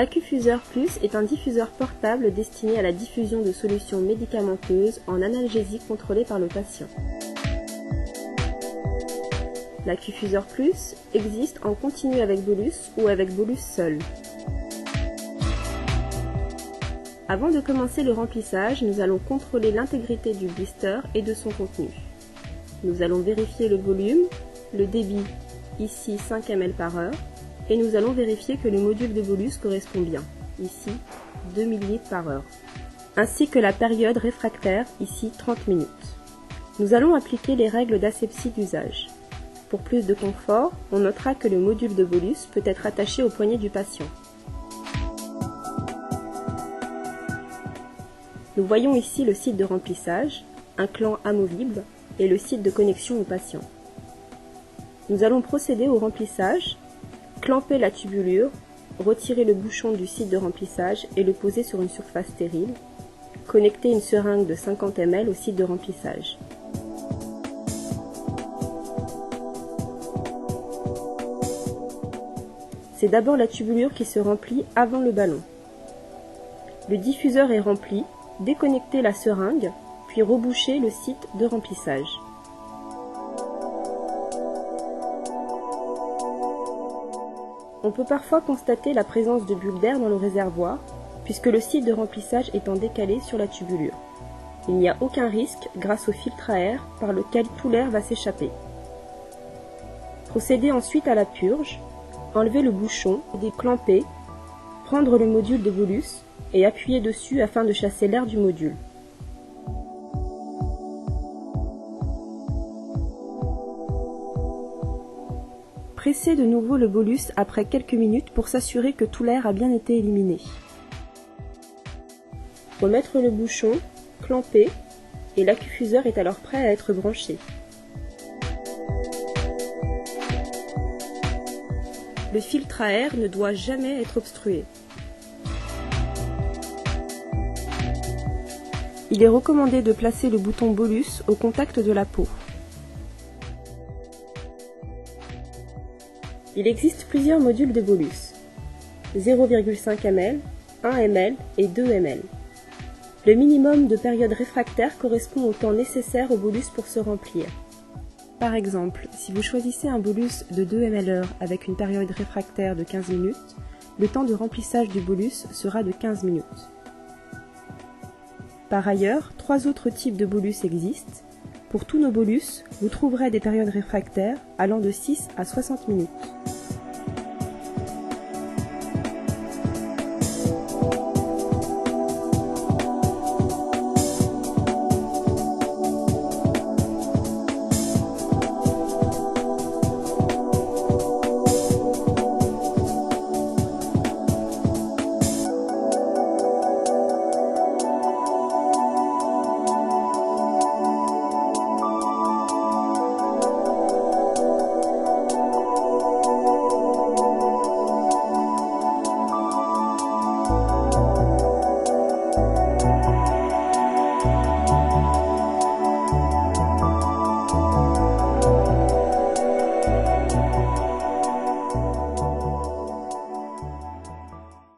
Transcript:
L'accufuseur Plus est un diffuseur portable destiné à la diffusion de solutions médicamenteuses en analgésie contrôlée par le patient. L'accufuseur Plus existe en continu avec bolus ou avec bolus seul. Avant de commencer le remplissage, nous allons contrôler l'intégrité du blister et de son contenu. Nous allons vérifier le volume, le débit, ici 5 ml par heure, et nous allons vérifier que le module de bolus correspond bien, ici 2 ml par heure, ainsi que la période réfractaire, ici 30 minutes. Nous allons appliquer les règles d'asepsie d'usage. Pour plus de confort, on notera que le module de bolus peut être attaché au poignet du patient. Nous voyons ici le site de remplissage, un clan amovible et le site de connexion au patient. Nous allons procéder au remplissage, clamper la tubulure, retirer le bouchon du site de remplissage et le poser sur une surface stérile, connecter une seringue de 50 ml au site de remplissage. C'est d'abord la tubulure qui se remplit avant le ballon. Le diffuseur est rempli, déconnectez la seringue, puis rebouchez le site de remplissage. On peut parfois constater la présence de bulles d'air dans le réservoir, puisque le site de remplissage étant décalé sur la tubulure. Il n'y a aucun risque grâce au filtre à air par lequel tout l'air va s'échapper. Procédez ensuite à la purge, enlevez le bouchon, déclamper, prendre le module de bolus et appuyer dessus afin de chasser l'air du module. Pressez de nouveau le bolus après quelques minutes pour s'assurer que tout l'air a bien été éliminé. Remettre le bouchon, clamper, et l'accufuseur est alors prêt à être branché. Le filtre à air ne doit jamais être obstrué. Il est recommandé de placer le bouton bolus au contact de la peau. Il existe plusieurs modules de bolus, 0,5 ml, 1 ml et 2 ml. Le minimum de période réfractaire correspond au temps nécessaire au bolus pour se remplir. Par exemple, si vous choisissez un bolus de 2 ml/h avec une période réfractaire de 15 minutes, le temps de remplissage du bolus sera de 15 minutes. Par ailleurs, 3 autres types de bolus existent. Pour tous nos bolus, vous trouverez des périodes réfractaires allant de 6 à 60 minutes.